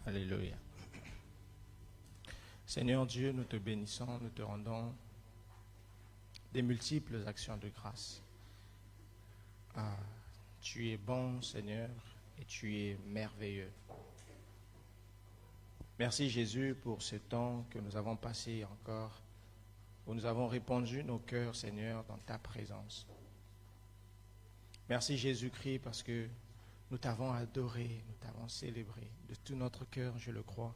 Alléluia. Seigneur Dieu, nous te bénissons, nous te rendons des multiples actions de grâce. Tu es bon, Seigneur, et tu es merveilleux. Merci Jésus pour ce temps que nous avons passé encore, où nous avons répandu nos cœurs, Seigneur, dans ta présence. Merci Jésus-Christ parce que nous t'avons adoré, nous t'avons célébré de tout notre cœur, je le crois,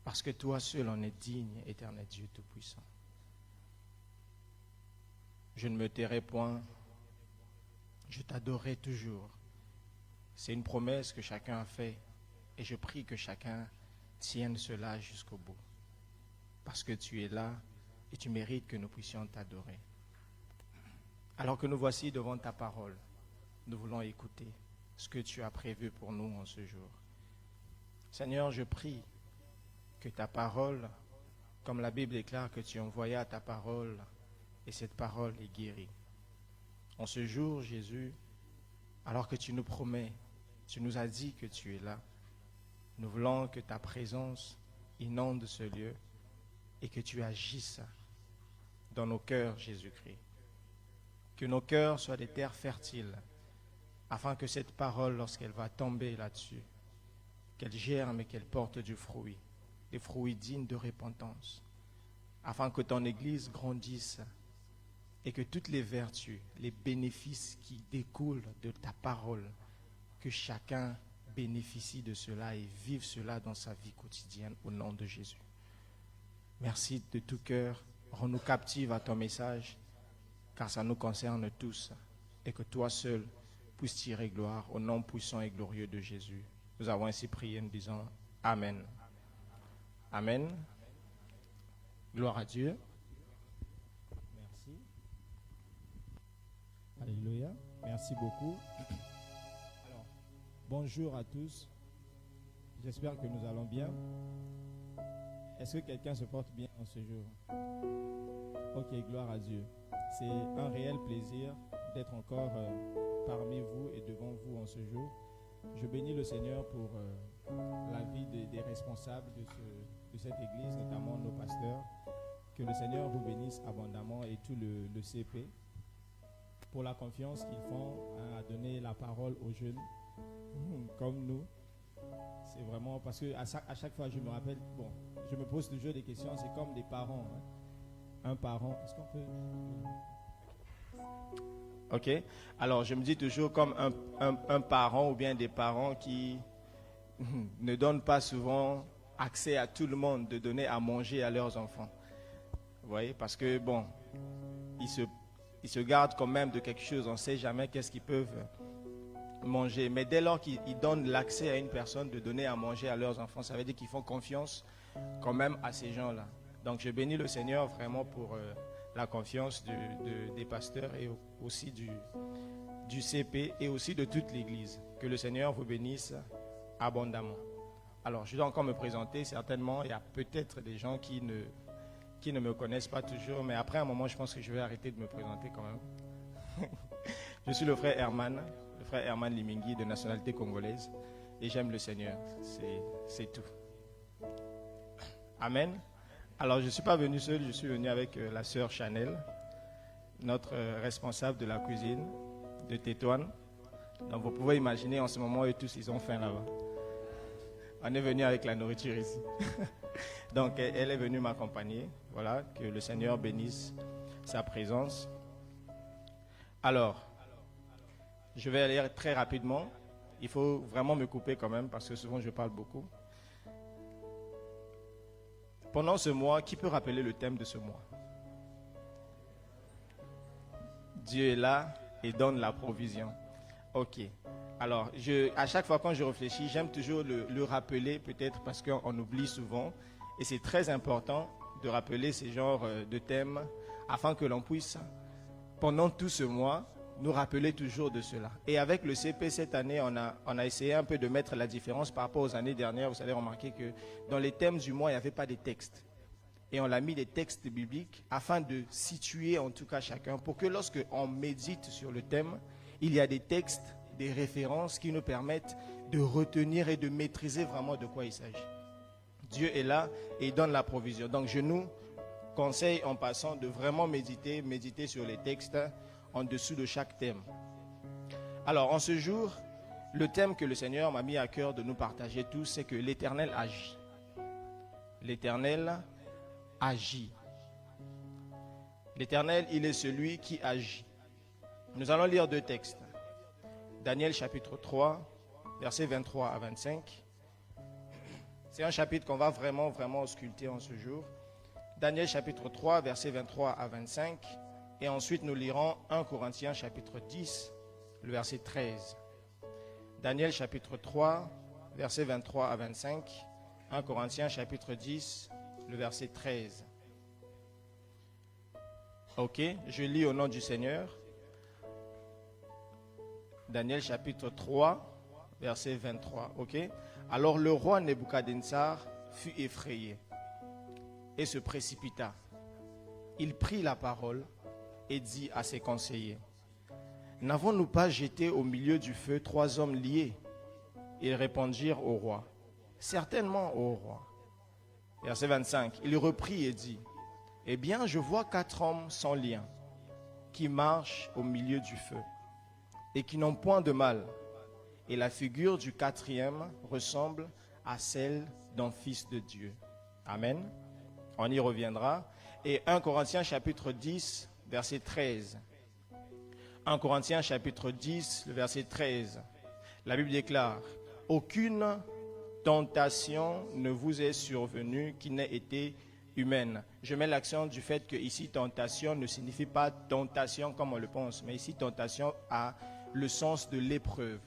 parce que toi seul en es digne, éternel Dieu Tout-Puissant. Je ne me tairai point, je t'adorerai toujours. C'est une promesse que chacun a faite et je prie que chacun tienne cela jusqu'au bout. Parce que tu es là et tu mérites que nous puissions t'adorer. Alors que nous voici devant ta parole, nous voulons écouter ce que tu as prévu pour nous en ce jour. Seigneur, je prie que ta parole, comme la Bible déclare que tu envoyas ta parole et cette parole est guérie. En ce jour, Jésus, alors que tu nous promets, tu nous as dit que tu es là, nous voulons que ta présence inonde ce lieu et que tu agisses dans nos cœurs, Jésus-Christ. Que nos cœurs soient des terres fertiles, afin que cette parole, lorsqu'elle va tomber là-dessus, qu'elle germe et qu'elle porte du fruit, des fruits dignes de repentance, afin que ton Église grandisse et que toutes les vertus, les bénéfices qui découlent de ta parole, que chacun bénéficie de cela et vive cela dans sa vie quotidienne au nom de Jésus. Merci de tout cœur, rends-nous captifs à ton message, car ça nous concerne tous, et que toi seul puisses tirer gloire au nom puissant et glorieux de Jésus. Nous avons ainsi prié en disant Amen. Amen. Gloire à Dieu. Merci. Alléluia. Merci beaucoup. Alors, bonjour à tous. J'espère que nous allons bien. Est-ce que quelqu'un se porte bien en ce jour? Ok, gloire à Dieu. C'est un réel plaisir d'être encore parmi vous et devant vous en ce jour. Je bénis le Seigneur pour la vie des responsables de cette église, notamment nos pasteurs. Que le Seigneur vous bénisse abondamment et tout le CP pour la confiance qu'ils font à donner la parole aux jeunes comme nous. C'est vraiment parce que à chaque fois je me rappelle, bon, je me pose toujours des questions, c'est comme des parents. Un parent, est-ce qu'on peut... Ok, alors je me dis toujours comme un parent ou bien des parents qui ne donnent pas souvent accès à tout le monde de donner à manger à leurs enfants. Vous voyez, parce que bon, ils se gardent quand même de quelque chose, on ne sait jamais qu'est-ce qu'ils peuvent manger. Mais dès lors qu'ils donnent l'accès à une personne de donner à manger à leurs enfants, ça veut dire qu'ils font confiance quand même à ces gens-là. Donc je bénis le Seigneur vraiment pour la confiance des pasteurs et aussi du CP et aussi de toute l'Église. Que le Seigneur vous bénisse abondamment. Alors je dois encore me présenter, certainement il y a peut-être des gens qui ne me connaissent pas toujours, mais après un moment je pense que je vais arrêter de me présenter quand même. Je suis le frère Herman Limingi de nationalité congolaise et j'aime le Seigneur, c'est tout. Amen. Alors je ne suis pas venu seul, je suis venu avec la sœur Chanel, notre responsable de la cuisine de Tétouan. Donc vous pouvez imaginer en ce moment, eux tous ils ont faim là-bas. On est venu avec la nourriture ici. Donc elle est venue m'accompagner. Voilà, que le Seigneur bénisse sa présence. Alors, je vais aller très rapidement. Il faut vraiment me couper quand même parce que souvent je parle beaucoup. Pendant ce mois, qui peut rappeler le thème de ce mois? Dieu est là et donne la provision. Ok. Alors, à chaque fois quand je réfléchis, j'aime toujours le rappeler peut-être parce qu'on oublie souvent. Et c'est très important de rappeler ces genres de thèmes afin que l'on puisse, pendant tout ce mois, nous rappeler toujours de cela. Et avec le CP cette année, on a essayé un peu de mettre la différence par rapport aux années dernières. Vous allez remarquer que dans les thèmes du mois, il n'y avait pas de texte. et on a mis des textes bibliques afin de situer en tout cas chacun, pour que lorsque on médite sur le thème, il y a des textes, des références qui nous permettent de retenir et de maîtriser vraiment de quoi il s'agit. Dieu est là et il donne la provision. Donc je nous conseille en passant de vraiment méditer sur les textes en dessous de chaque thème. Alors en ce jour, le thème que le Seigneur m'a mis à cœur de nous partager tous, c'est que l'Éternel agit. L'Éternel agit. L'Éternel, il est celui qui agit. Nous allons lire 2 textes. Daniel chapitre 3, versets 23 à 25. C'est un chapitre qu'on va vraiment ausculter en ce jour. Daniel chapitre 3, versets 23 à 25. Et ensuite, nous lirons 1 Corinthiens chapitre 10, le verset 13. Daniel chapitre 3, versets 23 à 25. 1 Corinthiens chapitre 10, le verset 13. Ok, je lis au nom du Seigneur. Daniel chapitre 3, verset 23. Ok. Alors le roi Nebuchadnezzar fut effrayé et se précipita. Il prit la parole et dit à ses conseillers: N'avons-nous pas jeté au milieu du feu 3 hommes liés? Ils répondirent au roi: Certainement, au roi. Verset 25. Il reprit et dit: Eh bien, je vois 4 hommes sans lien qui marchent au milieu du feu et qui n'ont point de mal. Et la figure du 4e ressemble à celle d'un fils de Dieu. Amen. On y reviendra. Et 1 Corinthiens chapitre 10, verset 13. 1 Corinthiens chapitre 10, le verset 13. La Bible déclare: Aucune tentation ne vous est survenue qui n'ait été humaine. Je mets l'accent du fait que ici tentation ne signifie pas tentation comme on le pense, mais ici tentation a le sens de l'épreuve.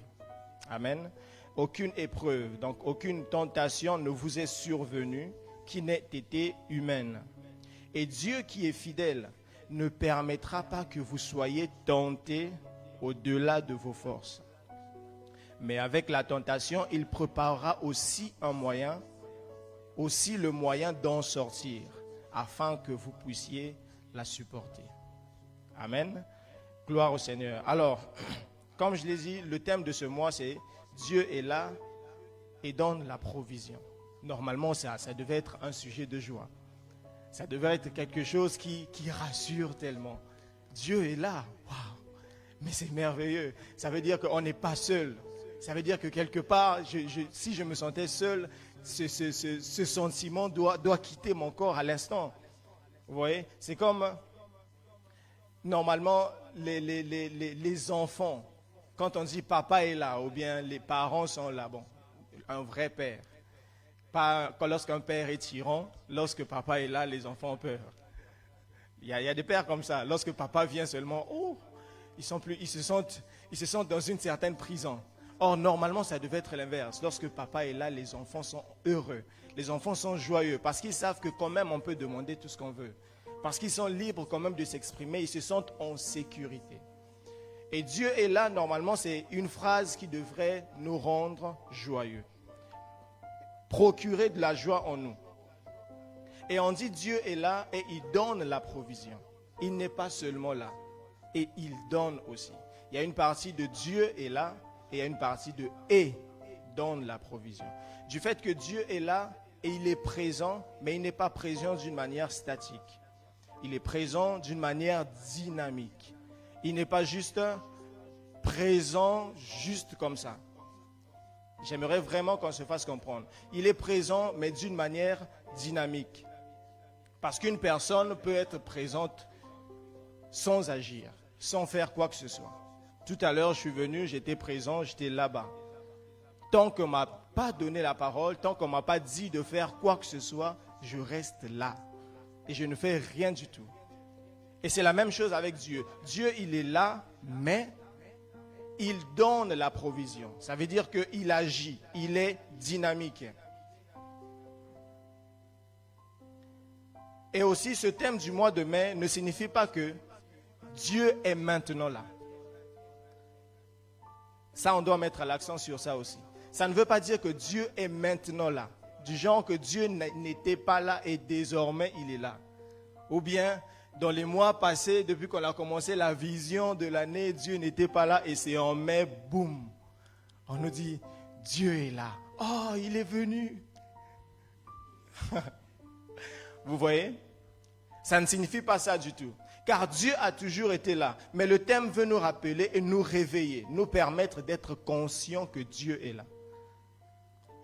Amen. Aucune épreuve, donc aucune tentation ne vous est survenue qui n'ait été humaine. Et Dieu qui est fidèle ne permettra pas que vous soyez tentés au-delà de vos forces. Mais avec la tentation, il préparera aussi un moyen, aussi le moyen d'en sortir, afin que vous puissiez la supporter. Amen. Gloire au Seigneur. Alors, comme je l'ai dit, le thème de ce mois, c'est Dieu est là et donne la provision. Normalement, ça devait être un sujet de joie. Ça devait être quelque chose qui rassure tellement. Dieu est là. Waouh! Mais c'est merveilleux. Ça veut dire qu'on n'est pas seul. Ça veut dire que quelque part, si je me sentais seul, ce sentiment doit quitter mon corps à l'instant. Vous voyez? C'est comme, normalement, les enfants. Quand on dit papa est là, ou bien les parents sont là, bon, un vrai père. Pas lorsqu'un père est tyran, lorsque papa est là, les enfants ont peur. Il y a des pères comme ça. Lorsque papa vient seulement, ils se sentent dans une certaine prison. Or, normalement, ça devait être l'inverse. Lorsque papa est là, les enfants sont heureux. Les enfants sont joyeux parce qu'ils savent que quand même on peut demander tout ce qu'on veut. Parce qu'ils sont libres quand même de s'exprimer, ils se sentent en sécurité. Et Dieu est là, normalement, c'est une phrase qui devrait nous rendre joyeux. Procurer de la joie en nous. Et on dit Dieu est là et il donne la provision. Il n'est pas seulement là. Et il donne aussi. Il y a une partie de Dieu est là et il y a une partie de et donne la provision. Du fait que Dieu est là et il est présent, mais il n'est pas présent d'une manière statique. Il est présent d'une manière dynamique. Il n'est pas juste présent juste comme ça. J'aimerais vraiment qu'on se fasse comprendre. Il est présent, mais d'une manière dynamique. Parce qu'une personne peut être présente sans agir, sans faire quoi que ce soit. Tout à l'heure, je suis venu, j'étais présent, j'étais là-bas. Tant qu'on ne m'a pas donné la parole, tant qu'on ne m'a pas dit de faire quoi que ce soit, je reste là. Et je ne fais rien du tout. Et c'est la même chose avec Dieu. Dieu, il est là, mais il donne la provision. Ça veut dire qu'il agit, il est dynamique. Et aussi, ce thème du mois de mai ne signifie pas que Dieu est maintenant là. Ça, on doit mettre l'accent sur ça aussi. Ça ne veut pas dire que Dieu est maintenant là. du genre que Dieu n'était pas là et désormais il est là. Ou bien, dans les mois passés, depuis qu'on a commencé la vision de l'année, Dieu n'était pas là et c'est en mai, boum. On nous dit, Dieu est là. Oh, il est venu. Vous voyez? Ça ne signifie pas ça du tout. Car Dieu a toujours été là. Mais le thème veut nous rappeler et nous réveiller, nous permettre d'être conscients que Dieu est là.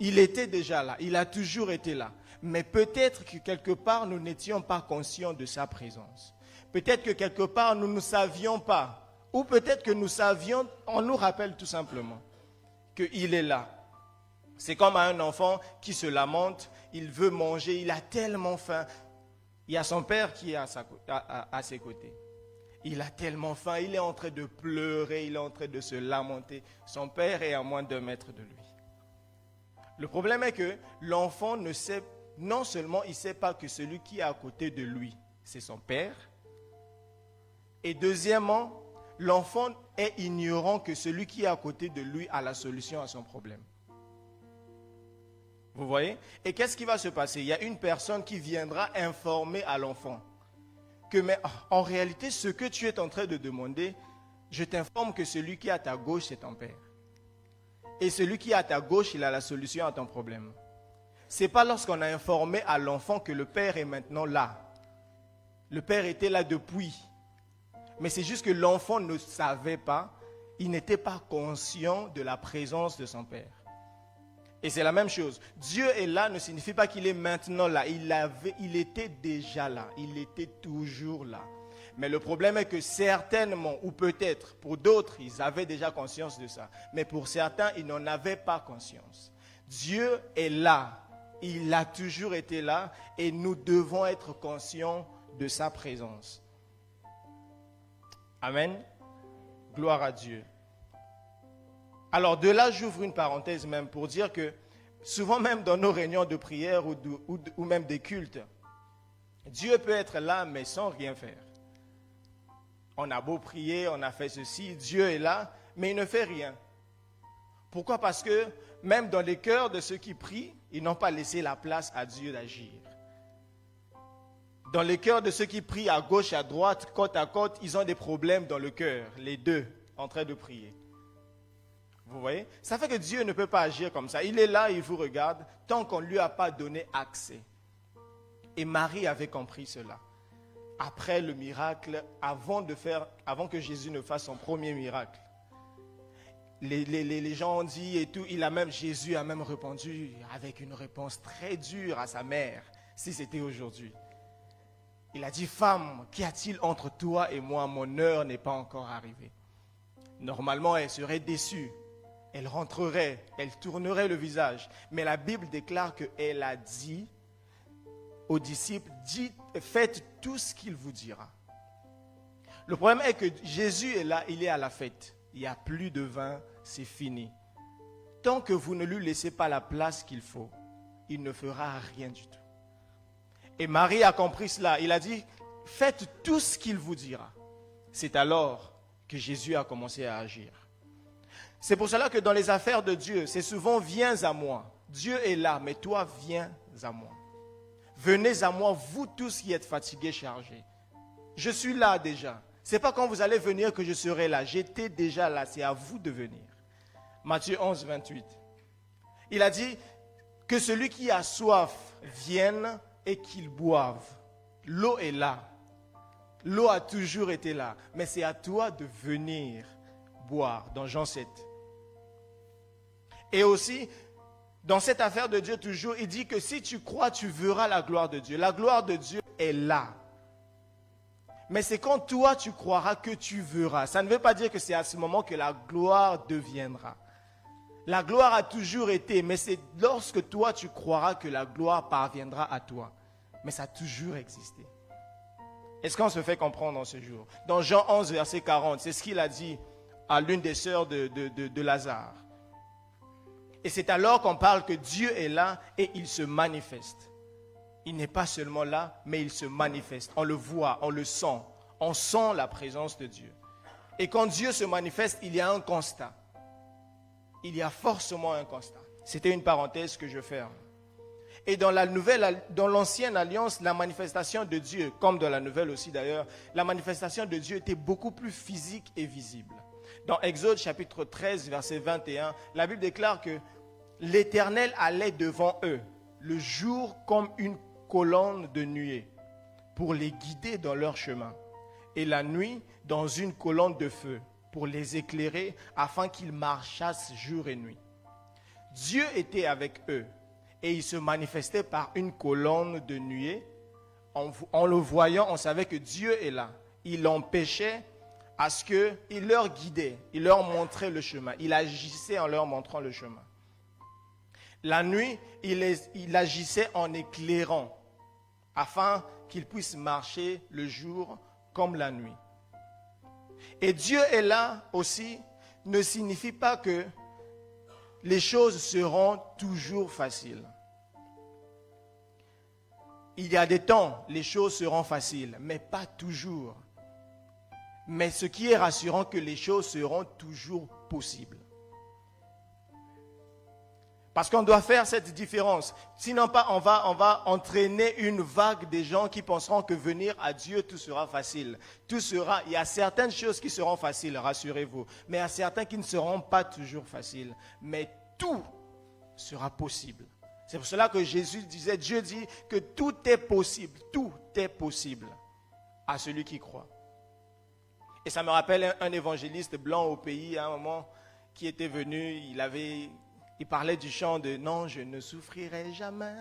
Il était déjà là, il a toujours été là. Mais peut-être que quelque part, nous n'étions pas conscients de sa présence. Peut-être que quelque part, nous ne savions pas. Ou peut-être que nous savions, on nous rappelle tout simplement qu'il est là. C'est comme un enfant qui se lamente, il veut manger, il a tellement faim. Il y a son père qui est à ses côtés. Il a tellement faim, il est en train de pleurer, il est en train de se lamenter. Son père est à moins d'1 mètre de lui. Le problème est que l'enfant ne sait, non seulement il ne sait pas que celui qui est à côté de lui, c'est son père. Et deuxièmement, l'enfant est ignorant que celui qui est à côté de lui a la solution à son problème. Vous voyez? Et qu'est-ce qui va se passer? Il y a une personne qui viendra informer à l'enfant que, mais en réalité, ce que tu es en train de demander, je t'informe que celui qui est à ta gauche, c'est ton père. Et celui qui est à ta gauche, il a la solution à ton problème. Ce n'est pas lorsqu'on a informé à l'enfant que le père est maintenant là. Le père était là depuis. Mais c'est juste que l'enfant ne savait pas, il n'était pas conscient de la présence de son père. Et c'est la même chose. Dieu est là ne signifie pas qu'il est maintenant là. Il était déjà là. Il était toujours là. Mais le problème est que certainement, ou peut-être pour d'autres, ils avaient déjà conscience de ça. Mais pour certains, ils n'en avaient pas conscience. Dieu est là. Il a toujours été là. Et nous devons être conscients de sa présence. Amen. Gloire à Dieu. Alors de là, j'ouvre une parenthèse même pour dire que souvent même dans nos réunions de prière ou même des cultes, Dieu peut être là mais sans rien faire. On a beau prier, on a fait ceci, Dieu est là, mais il ne fait rien. Pourquoi? Parce que même dans les cœurs de ceux qui prient, ils n'ont pas laissé la place à Dieu d'agir. Dans les cœurs de ceux qui prient à gauche, à droite, côte à côte, ils ont des problèmes dans le cœur, les deux, en train de prier. Vous voyez? Ça fait que Dieu ne peut pas agir comme ça. Il est là, il vous regarde, tant qu'on ne lui a pas donné accès. Et Marie avait compris cela. Après le miracle, avant que Jésus ne fasse son premier miracle, les gens ont dit et tout, Jésus a même répondu avec une réponse très dure à sa mère, si c'était aujourd'hui. Il a dit, femme, qu'y a-t-il entre toi et moi? Mon heure n'est pas encore arrivée. Normalement, elle serait déçue. Elle rentrerait, elle tournerait le visage. Mais la Bible déclare qu'elle a dit aux disciples, faites tout ce qu'il vous dira. Le problème est que Jésus est là, il est à la fête. Il n'y a plus de vin, c'est fini. Tant que vous ne lui laissez pas la place qu'il faut, il ne fera rien du tout. Et Marie a compris cela. Il a dit, faites tout ce qu'il vous dira. C'est alors que Jésus a commencé à agir. C'est pour cela que dans les affaires de Dieu, c'est souvent viens à moi. Dieu est là, mais toi viens à moi. Venez à moi, vous tous qui êtes fatigués, chargés. Je suis là déjà. Ce n'est pas quand vous allez venir que je serai là. J'étais déjà là, c'est à vous de venir. Matthieu 11, 28. Il a dit que celui qui a soif vienne et qu'il boive. L'eau est là. L'eau a toujours été là. Mais c'est à toi de venir boire dans Jean 7. Et aussi, dans cette affaire de Dieu toujours, il dit que si tu crois, tu verras la gloire de Dieu. La gloire de Dieu est là. Mais c'est quand toi tu croiras que tu verras. Ça ne veut pas dire que c'est à ce moment que la gloire deviendra. La gloire a toujours été, mais c'est lorsque toi tu croiras que la gloire parviendra à toi. Mais ça a toujours existé. Est-ce qu'on se fait comprendre en ce jour? Dans Jean 11, verset 40, c'est ce qu'il a dit à l'une des sœurs de Lazare. Et c'est alors qu'on parle que Dieu est là et il se manifeste. Il n'est pas seulement là, mais il se manifeste. On le voit, on le sent. On sent la présence de Dieu. Et quand Dieu se manifeste, il y a un constat. Il y a forcément un constat. C'était une parenthèse que je ferme. Et dans l'ancienne alliance, la manifestation de Dieu, comme dans la nouvelle aussi d'ailleurs, la manifestation de Dieu était beaucoup plus physique et visible. Dans Exode chapitre 13, verset 21, la Bible déclare que l'Éternel allait devant eux, le jour comme une colonne de nuée, pour les guider dans leur chemin, et la nuit dans une colonne de feu, pour les éclairer, afin qu'ils marchassent jour et nuit. Dieu était avec eux, et il se manifestait par une colonne de nuée. En le voyant, on savait que Dieu est là. Il empêchait à ce qu'il leur guidait, il leur montrait le chemin. Il agissait en leur montrant le chemin. La nuit, il agissait en éclairant, afin qu'ils puissent marcher le jour comme la nuit. Et Dieu est là aussi ne signifie pas que les choses seront toujours faciles. Il y a des temps, les choses seront faciles, mais pas toujours. Mais ce qui est rassurant, que les choses seront toujours possibles. Parce qu'on doit faire cette différence. Sinon, on va entraîner une vague des gens qui penseront que venir à Dieu, tout sera facile. Il y a certaines choses qui seront faciles, rassurez-vous. Mais il y a certaines qui ne seront pas toujours faciles. Mais tout sera possible. C'est pour cela que Dieu dit que tout est possible à celui qui croit. Et ça me rappelle un évangéliste blanc au pays à un moment qui était venu, il parlait du chant de « Non, je ne souffrirai jamais,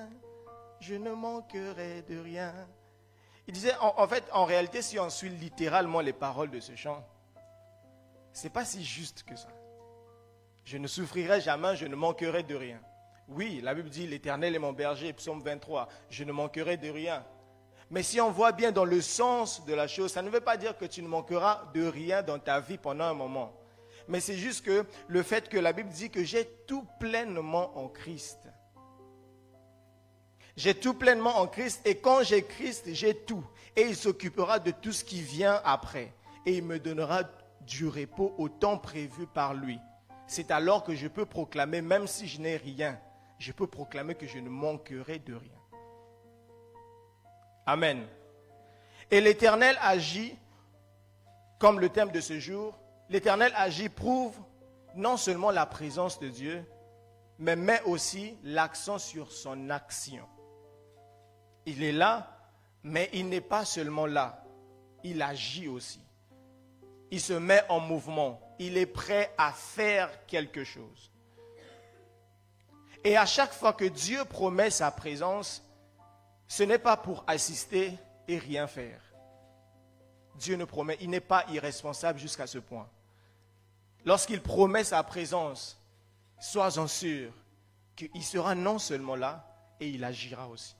je ne manquerai de rien ». Il disait, en réalité, si on suit littéralement les paroles de ce chant, ce n'est pas si juste que ça. Je ne souffrirai jamais, je ne manquerai de rien. Oui, la Bible dit « L'Éternel est mon berger », psaume 23, « Je ne manquerai de rien ». Mais si on voit bien dans le sens de la chose, ça ne veut pas dire que tu ne manqueras de rien dans ta vie pendant un moment. Mais c'est juste que le fait que la Bible dit que j'ai tout pleinement en Christ. J'ai tout pleinement en Christ et quand j'ai Christ, j'ai tout. Et il s'occupera de tout ce qui vient après. Et il me donnera du repos au temps prévu par lui. C'est alors que je peux proclamer, même si je n'ai rien, je peux proclamer que je ne manquerai de rien. Amen. Et l'Éternel agit, comme le thème de ce jour, l'Éternel agit prouve non seulement la présence de Dieu, mais met aussi l'accent sur son action. Il est là, mais il n'est pas seulement là, il agit aussi. Il se met en mouvement, il est prêt à faire quelque chose. Et à chaque fois que Dieu promet sa présence, ce n'est pas pour assister et rien faire. Dieu ne promet, il n'est pas irresponsable jusqu'à ce point. Lorsqu'il promet sa présence, sois-en sûr qu'il sera non seulement là, et il agira aussi.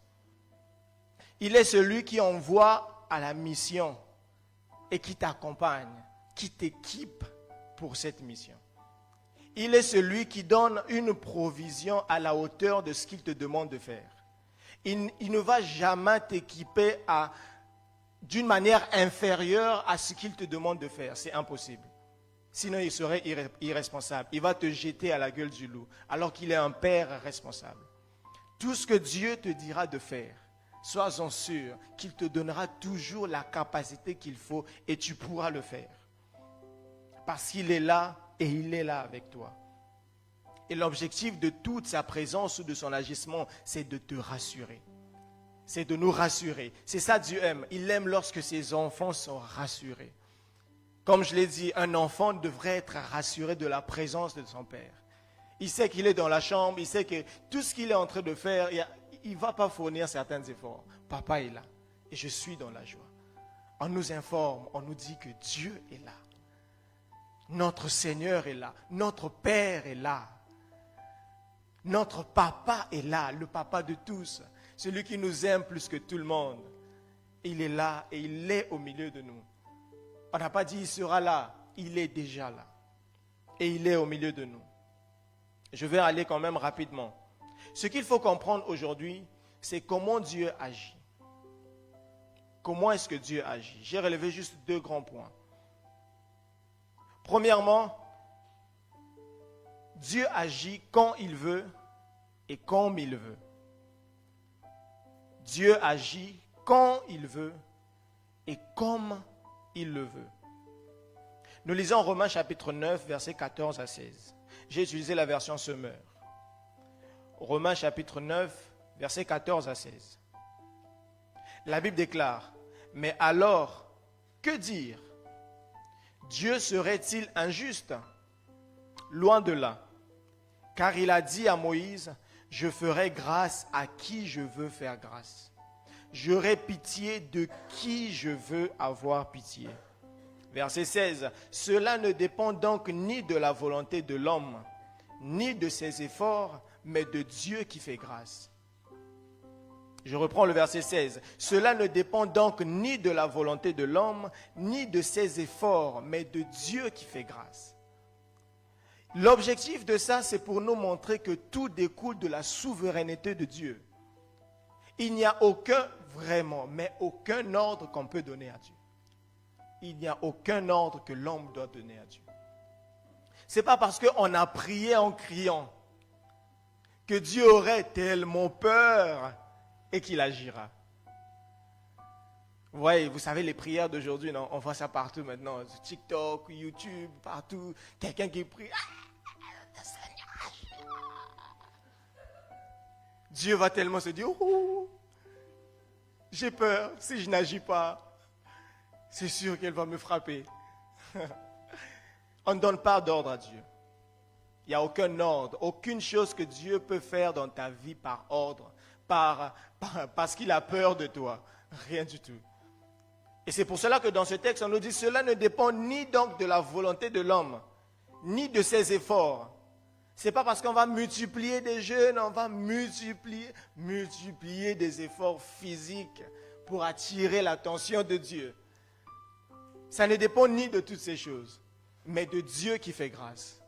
Il est celui qui envoie à la mission et qui t'accompagne, qui t'équipe pour cette mission. Il est celui qui donne une provision à la hauteur de ce qu'il te demande de faire. Il ne va jamais t'équiper d'une manière inférieure à ce qu'il te demande de faire. C'est impossible. Sinon, il serait irresponsable. Il va te jeter à la gueule du loup, alors qu'il est un père responsable. Tout ce que Dieu te dira de faire, sois-en sûr qu'il te donnera toujours la capacité qu'il faut et tu pourras le faire. Parce qu'il est là et il est là avec toi. Et l'objectif de toute sa présence ou de son agissement, c'est de te rassurer. C'est de nous rassurer. C'est ça Dieu aime. Il aime lorsque ses enfants sont rassurés. Comme je l'ai dit, un enfant devrait être rassuré de la présence de son père. Il sait qu'il est dans la chambre, il sait que tout ce qu'il est en train de faire, il ne va pas fournir certains efforts. Papa est là et je suis dans la joie. On nous informe, on nous dit que Dieu est là. Notre Seigneur est là. Notre Père est là. Notre Papa est là, le Papa de tous. Celui qui nous aime plus que tout le monde. Il est là et il est au milieu de nous. On n'a pas dit il sera là, il est déjà là. Et il est au milieu de nous. Je vais aller quand même rapidement. Ce qu'il faut comprendre aujourd'hui, c'est comment Dieu agit. Comment est-ce que Dieu agit? J'ai relevé juste 2 grands points. Premièrement, Dieu agit quand il veut et comme il veut. Dieu agit quand il veut et comme il le veut. Nous lisons Romains chapitre 9, versets 14 à 16. J'ai utilisé la version Semeur. Romains chapitre 9, versets 14 à 16. La Bible déclare, « Mais alors, que dire? Dieu serait-il injuste? Loin de là. Car il a dit à Moïse, « Je ferai grâce à qui je veux faire grâce. J'aurai pitié de qui je veux avoir pitié. » Verset 16. « Cela ne dépend donc ni de la volonté de l'homme, ni de ses efforts, mais de Dieu qui fait grâce. » Je reprends le verset 16. « Cela ne dépend donc ni de la volonté de l'homme, ni de ses efforts, mais de Dieu qui fait grâce. » L'objectif de ça, c'est pour nous montrer que tout découle de la souveraineté de Dieu. Il n'y a aucun, vraiment, mais aucun ordre qu'on peut donner à Dieu. Il n'y a aucun ordre que l'homme doit donner à Dieu. Ce n'est pas parce qu'on a prié en criant que Dieu aurait tellement peur et qu'il agira. Ouais, vous savez, les prières d'aujourd'hui, non, on voit ça partout maintenant, sur TikTok, YouTube, partout. Quelqu'un qui prie. Dieu va tellement se dire, oh, j'ai peur, si je n'agis pas, c'est sûr qu'elle va me frapper. On ne donne pas d'ordre à Dieu. Il n'y a aucun ordre, aucune chose que Dieu peut faire dans ta vie par ordre, parce qu'il a peur de toi. Rien du tout. Et c'est pour cela que dans ce texte, on nous dit, cela ne dépend ni donc de la volonté de l'homme, ni de ses efforts. Ce n'est pas parce qu'on va multiplier des jeûnes, on va multiplier des efforts physiques pour attirer l'attention de Dieu. Ça ne dépend ni de toutes ces choses, mais de Dieu qui fait grâce.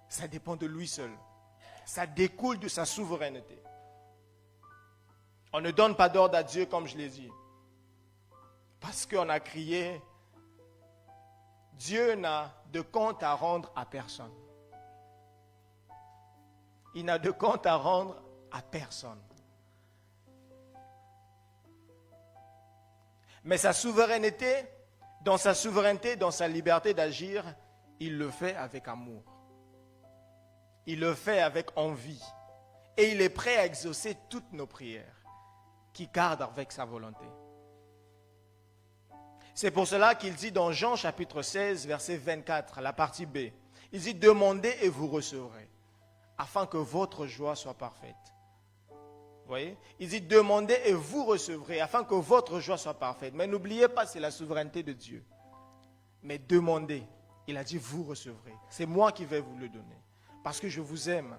Ça dépend de lui seul. Ça découle de sa souveraineté. On ne donne pas d'ordre à Dieu comme je l'ai dit. Parce qu'on a crié, Dieu n'a de compte à rendre à personne. Il n'a de compte à rendre à personne. Mais sa souveraineté, dans sa liberté d'agir, il le fait avec amour. Il le fait avec envie. Et il est prêt à exaucer toutes nos prières qui cadrent avec sa volonté. C'est pour cela qu'il dit dans Jean chapitre 16, verset 24, la partie B, il dit « Demandez et vous recevrez, afin que votre joie soit parfaite. » Vous voyez? Il dit « Demandez et vous recevrez, afin que votre joie soit parfaite. » Mais n'oubliez pas, c'est la souveraineté de Dieu. Mais demandez, il a dit « Vous recevrez. » C'est moi qui vais vous le donner, parce que je vous aime.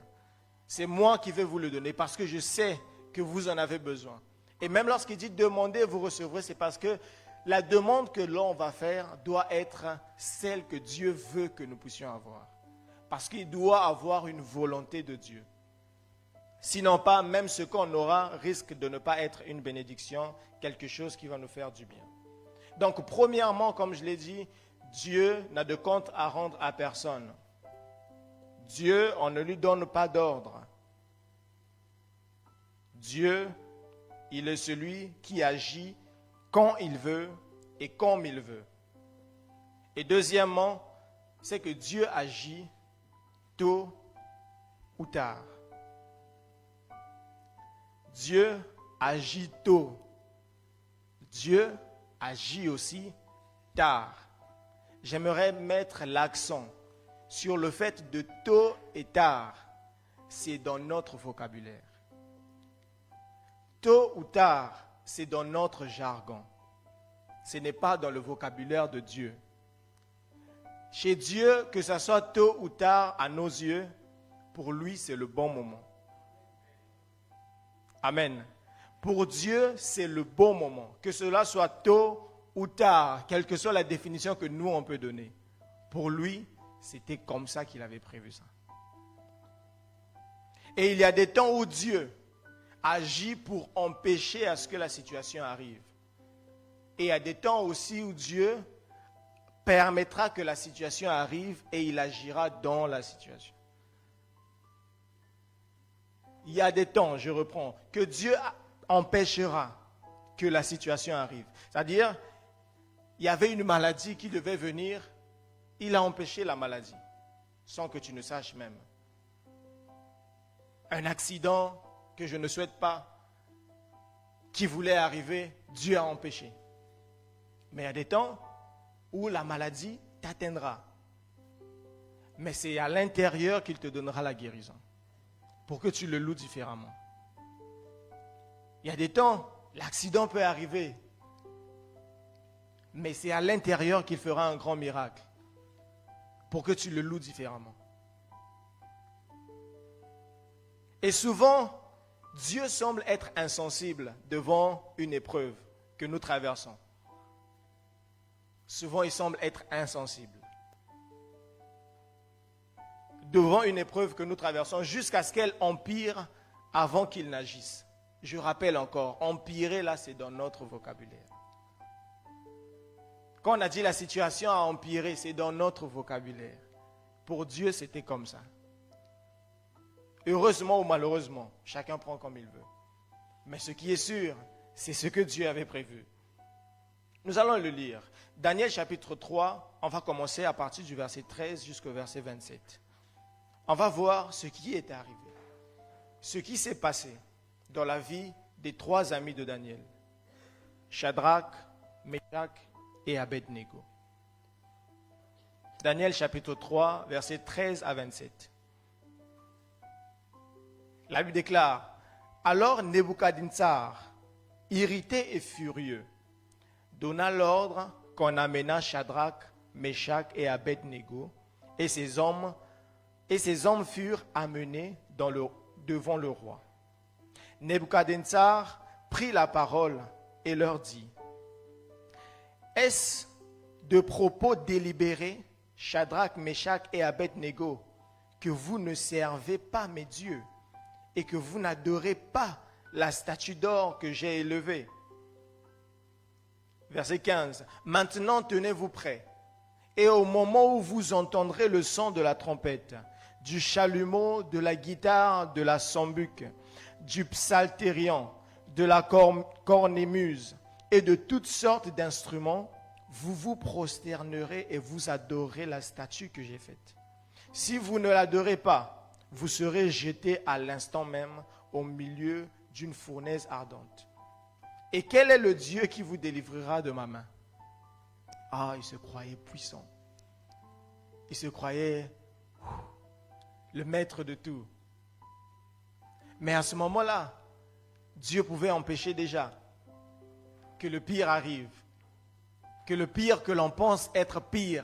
C'est moi qui vais vous le donner, parce que je sais que vous en avez besoin. Et même lorsqu'il dit « Demandez et vous recevrez », c'est parce que la demande que l'on va faire doit être celle que Dieu veut que nous puissions avoir. Parce qu'il doit avoir une volonté de Dieu. Sinon pas, même ce qu'on aura risque de ne pas être une bénédiction, quelque chose qui va nous faire du bien. Donc premièrement, comme je l'ai dit, Dieu n'a de compte à rendre à personne. Dieu, on ne lui donne pas d'ordre. Dieu, il est celui qui agit quand il veut et comme il veut. Et deuxièmement, c'est que Dieu agit tôt ou tard. Dieu agit tôt. Dieu agit aussi tard. J'aimerais mettre l'accent sur le fait de tôt et tard. C'est dans notre vocabulaire. Tôt ou tard, c'est dans notre jargon. Ce n'est pas dans le vocabulaire de Dieu. Chez Dieu, que ce soit tôt ou tard à nos yeux, pour lui, c'est le bon moment. Amen. Pour Dieu, c'est le bon moment. Que cela soit tôt ou tard, quelle que soit la définition que nous, on peut donner. Pour lui, c'était comme ça qu'il avait prévu ça. Et il y a des temps où Dieu agit pour empêcher à ce que la situation arrive. Et il y a des temps aussi où Dieu permettra que la situation arrive et il agira dans la situation. Il y a des temps, je reprends, que Dieu empêchera que la situation arrive. C'est-à-dire, il y avait une maladie qui devait venir, il a empêché la maladie, sans que tu ne saches même. Un accident que je ne souhaite pas, qui voulait arriver, Dieu a empêché. Mais il y a des temps où la maladie t'atteindra. Mais c'est à l'intérieur qu'il te donnera la guérison, pour que tu le loues différemment. Il y a des temps, l'accident peut arriver, mais c'est à l'intérieur qu'il fera un grand miracle, pour que tu le loues différemment. Et souvent, Dieu semble être insensible devant une épreuve que nous traversons. Souvent, il semble être insensible devant une épreuve que nous traversons jusqu'à ce qu'elle empire avant qu'il n'agisse. Je rappelle encore, empirer là, c'est dans notre vocabulaire. Quand on a dit la situation a empiré, c'est dans notre vocabulaire. Pour Dieu, c'était comme ça. Heureusement ou malheureusement, chacun prend comme il veut. Mais ce qui est sûr, c'est ce que Dieu avait prévu. Nous allons le lire. Daniel chapitre 3, on va commencer à partir du verset 13 jusqu'au verset 27. On va voir ce qui est arrivé, ce qui s'est passé dans la vie des trois amis de Daniel, Shadrach, Meshach et Abednego. Daniel chapitre 3, versets 13 à 27. La Bible déclare, « Alors Nebuchadnezzar, irrité et furieux, donna l'ordre qu'on amena Shadrach, Meshach et Abednego, et ces hommes furent amenés devant le roi. Nebuchadnezzar prit la parole et leur dit, « Est-ce de propos délibérés, Shadrach, Meshach et Abednego, que vous ne servez pas mes dieux et que vous n'adorez pas la statue d'or que j'ai élevée ?» Verset 15. « Maintenant tenez-vous prêts, et au moment où vous entendrez le son de la trompette, du chalumeau, de la guitare, de la sambuc, du psaltérian, de la cornemuse et de toutes sortes d'instruments, vous vous prosternerez et vous adorerez la statue que j'ai faite. Si vous ne l'adorez pas, vous serez jetés à l'instant même au milieu d'une fournaise ardente. Et quel est le Dieu qui vous délivrera de ma main? » Ah, il se croyait puissant. Il se croyait le maître de tout. Mais à ce moment-là, Dieu pouvait empêcher déjà que le pire arrive. Que le pire que l'on pense être pire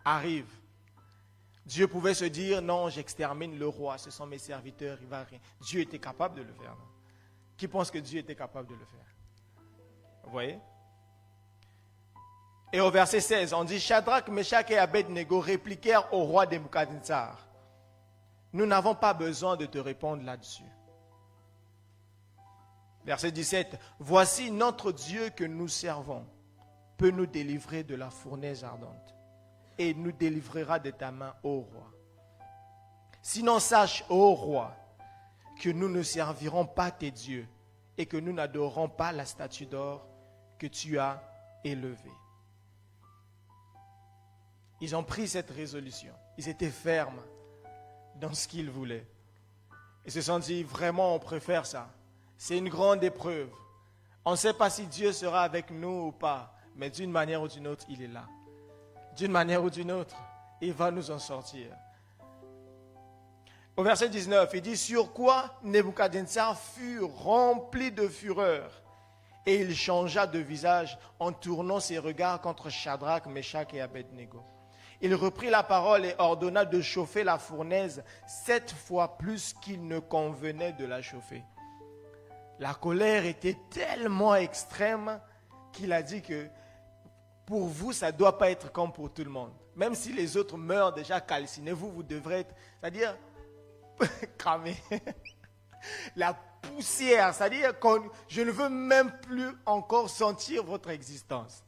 arrive. Dieu pouvait se dire, non, j'extermine le roi, ce sont mes serviteurs, il va rien. Dieu était capable de le faire. Non? Qui pense que Dieu était capable de le faire? Vous voyez? Et au verset 16, on dit, Shadrach, Meshach et Abednego répliquèrent au roi Nebuchadnezzar. Nous n'avons pas besoin de te répondre là-dessus. Verset 17, voici notre Dieu que nous servons peut nous délivrer de la fournaise ardente et nous délivrera de ta main, ô roi. Sinon sache, ô roi, que nous ne servirons pas tes dieux et que nous n'adorerons pas la statue d'or que tu as élevée. Ils ont pris cette résolution. Ils étaient fermes dans ce qu'ils voulaient. Ils se sont dit, vraiment, on préfère ça. C'est une grande épreuve. On ne sait pas si Dieu sera avec nous ou pas, mais d'une manière ou d'une autre, il est là. D'une manière ou d'une autre, il va nous en sortir. Au verset 19, il dit, sur quoi Nebuchadnezzar fut rempli de fureur, et il changea de visage en tournant ses regards contre Shadrach, Meshach et Abednego. Il reprit la parole et ordonna de chauffer la fournaise 7 fois plus qu'il ne convenait de la chauffer. La colère était tellement extrême qu'il a dit que pour vous, ça ne doit pas être comme pour tout le monde. Même si les autres meurent déjà calcinés, vous devrez être, c'est-à-dire, cramé. La poussière, c'est-à-dire que je ne veux même plus encore sentir votre existence.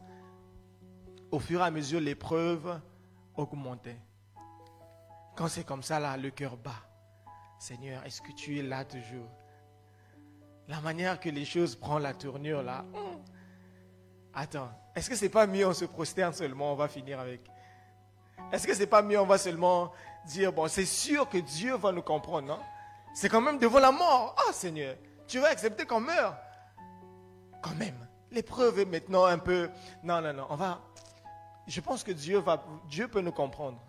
Au fur et à mesure, l'épreuve augmentait. Quand c'est comme ça, là, le cœur bat. Seigneur, est-ce que tu es là toujours? La manière que les choses prennent la tournure là. Attends, est-ce que c'est pas mieux on se prosterne seulement, on va finir avec? Est-ce que c'est pas mieux on va seulement dire, bon, c'est sûr que Dieu va nous comprendre, non? C'est quand même devant la mort. Ah, Seigneur, tu vas accepter qu'on meure? Quand même, l'épreuve est maintenant un peu... Non, on va... Je pense que Dieu peut nous comprendre.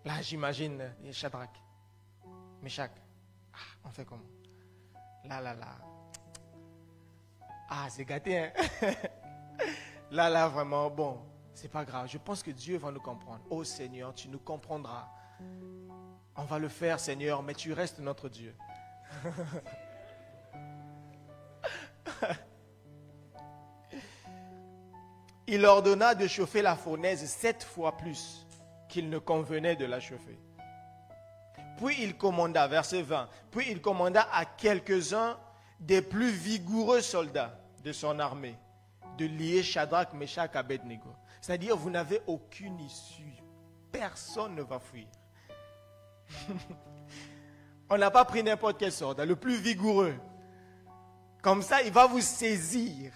Là, j'imagine Shadrach, Meshach. Ah, on fait comment? Là. Ah, c'est gâté, hein? Là, vraiment, bon, c'est pas grave. Je pense que Dieu va nous comprendre. Oh Seigneur, tu nous comprendras. On va le faire, Seigneur, mais tu restes notre Dieu. Il ordonna de chauffer la fournaise 7 fois plus qu'il ne convenait de la chauffer. Puis il commanda, verset 20, puis il commanda à quelques-uns des plus vigoureux soldats de son armée de lier Shadrach, Meshach et Abednego. C'est-à-dire, vous n'avez aucune issue. Personne ne va fuir. On n'a pas pris n'importe quel soldat, le plus vigoureux. Comme ça, il va vous saisir.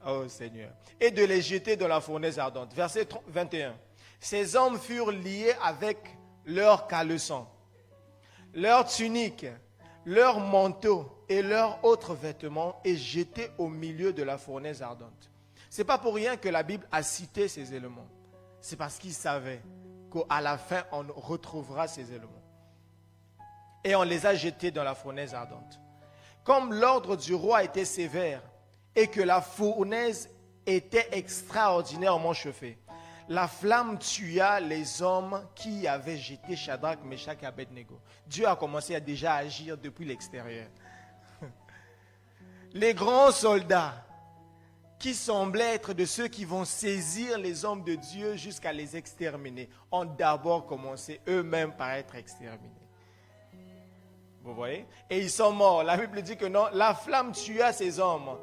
Oh Seigneur. Et de les jeter dans la fournaise ardente. Verset 21. Ces hommes furent liés avec leurs caleçons, leurs tuniques, leurs manteaux et leurs autres vêtements et jetés au milieu de la fournaise ardente. Ce n'est pas pour rien que la Bible a cité ces éléments. C'est parce qu'ils savaient qu'à la fin, on retrouvera ces éléments. Et on les a jetés dans la fournaise ardente. Comme l'ordre du roi était sévère et que la fournaise était extraordinairement chauffée, la flamme tua les hommes qui avaient jeté Shadrach, Meshach et Abednego. Dieu a commencé à déjà agir depuis l'extérieur. Les grands soldats qui semblaient être de ceux qui vont saisir les hommes de Dieu jusqu'à les exterminer ont d'abord commencé eux-mêmes par être exterminés. Vous voyez? Et ils sont morts. La Bible dit que non, la flamme tua ces hommes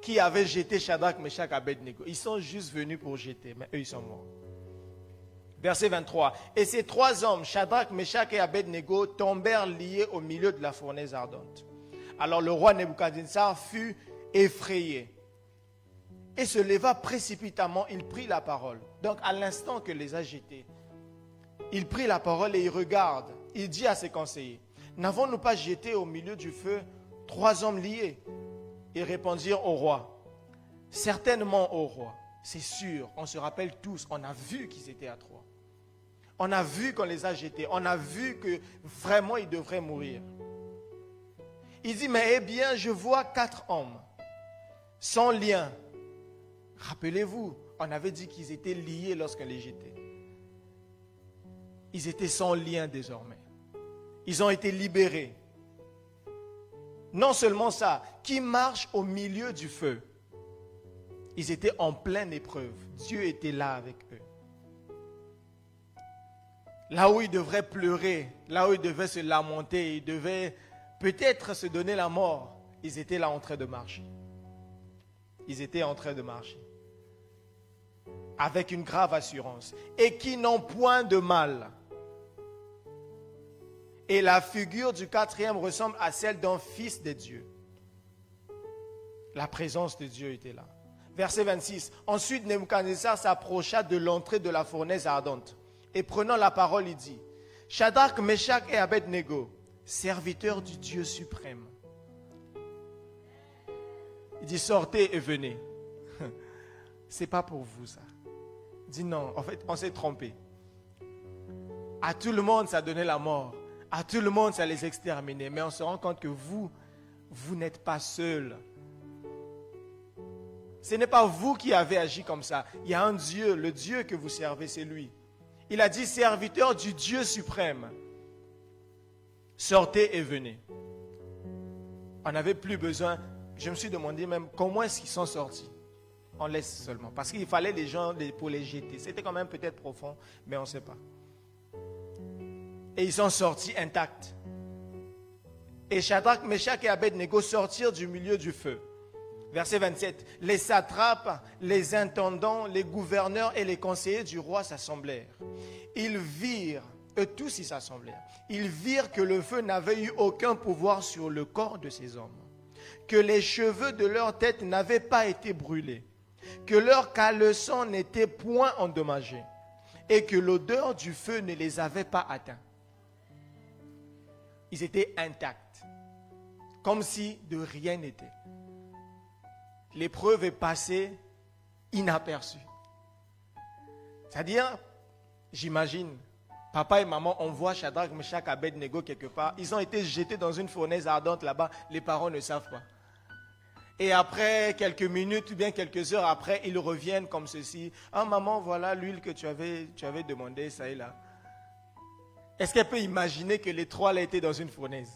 qui avaient jeté Shadrach, Meshach et Abednego. Ils sont juste venus pour jeter, mais eux, ils sont morts. Verset 23. Et ces 3 hommes, Shadrach, Meshach et Abednego, tombèrent liés au milieu de la fournaise ardente. Alors le roi Nebuchadnezzar fut effrayé et se leva précipitamment. Il prit la parole. Donc, à l'instant que les a jetés, il prit la parole et il regarde. Il dit à ses conseillers, n'avons-nous pas jeté au milieu du feu 3 hommes liés? Ils répondirent au roi, certainement au roi, c'est sûr, on se rappelle tous, on a vu qu'ils étaient à 3. On a vu qu'on les a jetés, on a vu que vraiment ils devraient mourir. Il dit, mais eh bien, je vois 4 hommes, sans lien. Rappelez-vous, on avait dit qu'ils étaient liés lorsqu'on les jetait. Ils étaient sans lien désormais. Ils ont été libérés. Non seulement ça, qui marchent au milieu du feu. Ils étaient en pleine épreuve. Dieu était là avec eux. Là où ils devraient pleurer, là où ils devaient se lamenter, ils devaient peut-être se donner la mort, ils étaient là en train de marcher. Ils étaient en train de marcher. Avec une grave assurance. Et qui n'ont point de mal. Et la figure du 4e ressemble à celle d'un fils de Dieu. La présence de Dieu était là. Verset 26. Ensuite, Nebuchadnezzar s'approcha de l'entrée de la fournaise ardente. Et prenant la parole, il dit, Shadrach, Meshach et Abednego, serviteurs du Dieu suprême. Il dit, sortez et venez. C'est pas pour vous ça. Il dit non, en fait, on s'est trompé. À tout le monde, ça donnait la mort. À tout le monde, ça les exterminait. Mais on se rend compte que vous n'êtes pas seuls. Ce n'est pas vous qui avez agi comme ça. Il y a un Dieu, le Dieu que vous servez, c'est lui. Il a dit, serviteur du Dieu suprême, sortez et venez. On n'avait plus besoin. Je me suis demandé même comment est-ce qu'ils sont sortis. On laisse seulement. Parce qu'il fallait les gens pour les jeter. C'était quand même peut-être profond, mais on ne sait pas. Et ils sont sortis intacts. Et Shadrach, Meshach et Abednego sortirent du milieu du feu. Verset 27. Les satrapes, les intendants, les gouverneurs et les conseillers du roi s'assemblèrent. Ils virent Eux tous, ils s'assemblèrent. Ils virent que le feu n'avait eu aucun pouvoir sur le corps de ces hommes, que les cheveux de leur tête n'avaient pas été brûlés, que leur caleçon n'était point endommagé, et que l'odeur du feu ne les avait pas atteints. Ils étaient intacts, comme si de rien n'était. L'épreuve est passée inaperçue. C'est-à-dire, j'imagine, papa et maman, on voit Shadrach, Meshach, Abednego quelque part. Ils ont été jetés dans une fournaise ardente là-bas. Les parents ne savent pas. Et après quelques minutes ou bien quelques heures après, ils reviennent comme ceci. Ah maman, voilà l'huile que tu avais demandé, ça et là. Est-ce qu'elle peut imaginer que les trois là étaient dans une fournaise?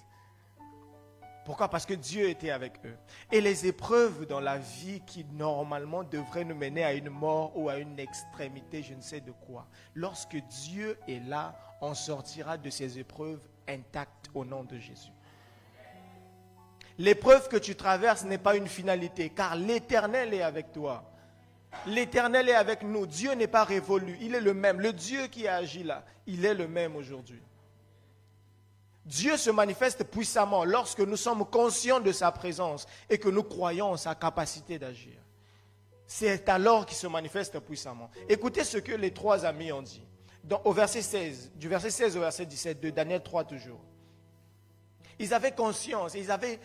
Pourquoi? Parce que Dieu était avec eux. Et les épreuves dans la vie qui normalement devraient nous mener à une mort ou à une extrémité, je ne sais de quoi. Lorsque Dieu est là, on sortira de ces épreuves intactes au nom de Jésus. L'épreuve que tu traverses n'est pas une finalité, car l'Éternel est avec toi. L'Éternel est avec nous. Dieu n'est pas révolu, il est le même. Le Dieu qui a agi là, il est le même aujourd'hui. Dieu se manifeste puissamment lorsque nous sommes conscients de sa présence et que nous croyons en sa capacité d'agir. C'est alors qu'il se manifeste puissamment. Écoutez ce que les trois amis ont dit. Au verset 16, du verset 16 au verset 17 de Daniel 3 toujours. Ils avaient conscience, ils avaient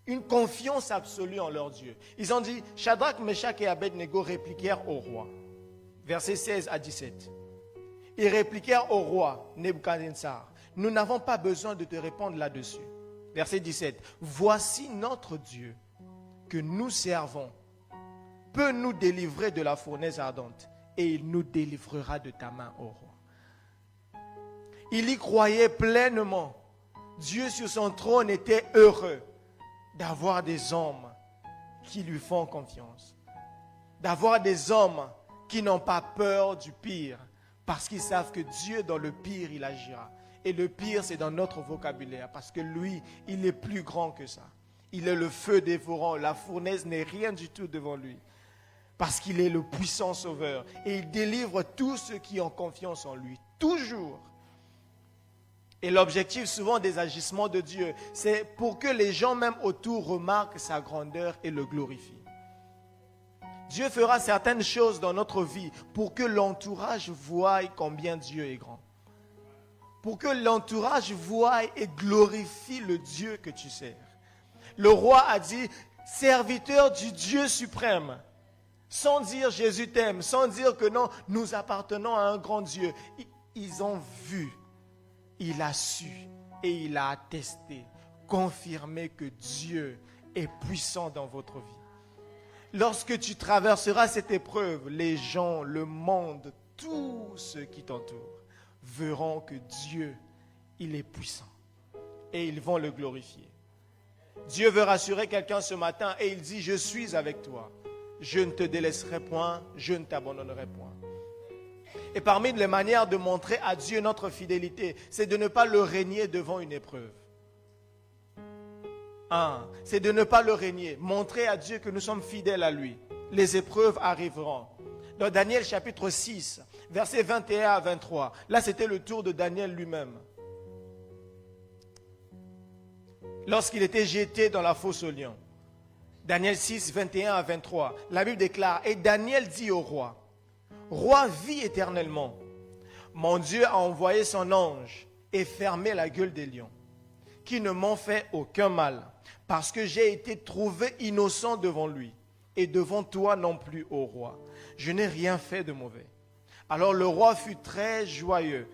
une confiance absolue en leur Dieu. Ils ont dit, Shadrach, Meshach et Abednego répliquèrent au roi. Versets 16 à 17. Ils répliquèrent au roi Nebuchadnezzar. Nous n'avons pas besoin de te répondre là-dessus. Verset 17. Voici notre Dieu que nous servons peut nous délivrer de la fournaise ardente et il nous délivrera de ta main, ô roi. Il y croyait pleinement. Dieu sur son trône était heureux d'avoir des hommes qui lui font confiance. D'avoir des hommes qui n'ont pas peur du pire parce qu'ils savent que Dieu dans le pire il agira. Et le pire, c'est dans notre vocabulaire, parce que lui, il est plus grand que ça. Il est le feu dévorant, la fournaise n'est rien du tout devant lui. Parce qu'il est le puissant sauveur. Et il délivre tous ceux qui ont confiance en lui, toujours. Et l'objectif souvent des agissements de Dieu, c'est pour que les gens même autour remarquent sa grandeur et le glorifient. Dieu fera certaines choses dans notre vie pour que l'entourage voie combien Dieu est grand. Pour que l'entourage voie et glorifie le Dieu que tu sers. Le roi a dit, serviteur du Dieu suprême, sans dire Jésus t'aime, sans dire que non, nous appartenons à un grand Dieu. Ils ont vu, il a su et il a attesté, confirmé que Dieu est puissant dans votre vie. Lorsque tu traverseras cette épreuve, les gens, le monde, tous ceux qui t'entourent, verront que Dieu, il est puissant et ils vont le glorifier. Dieu veut rassurer quelqu'un ce matin et il dit, je suis avec toi. Je ne te délaisserai point, je ne t'abandonnerai point. Et parmi les manières de montrer à Dieu notre fidélité, c'est de ne pas le régner devant une épreuve. C'est de ne pas le régner, montrer à Dieu que nous sommes fidèles à lui. Les épreuves arriveront. Dans Daniel chapitre 6, versets 21 à 23, là c'était le tour de Daniel lui-même. Lorsqu'il était jeté dans la fosse aux lions. Daniel 6, 21 à 23, la Bible déclare, et Daniel dit au roi, roi, vis éternellement. Mon Dieu a envoyé son ange et fermé la gueule des lions, qui ne m'ont fait aucun mal, parce que j'ai été trouvé innocent devant lui, et devant toi non plus, ô roi. Je n'ai rien fait de mauvais. Alors le roi fut très joyeux.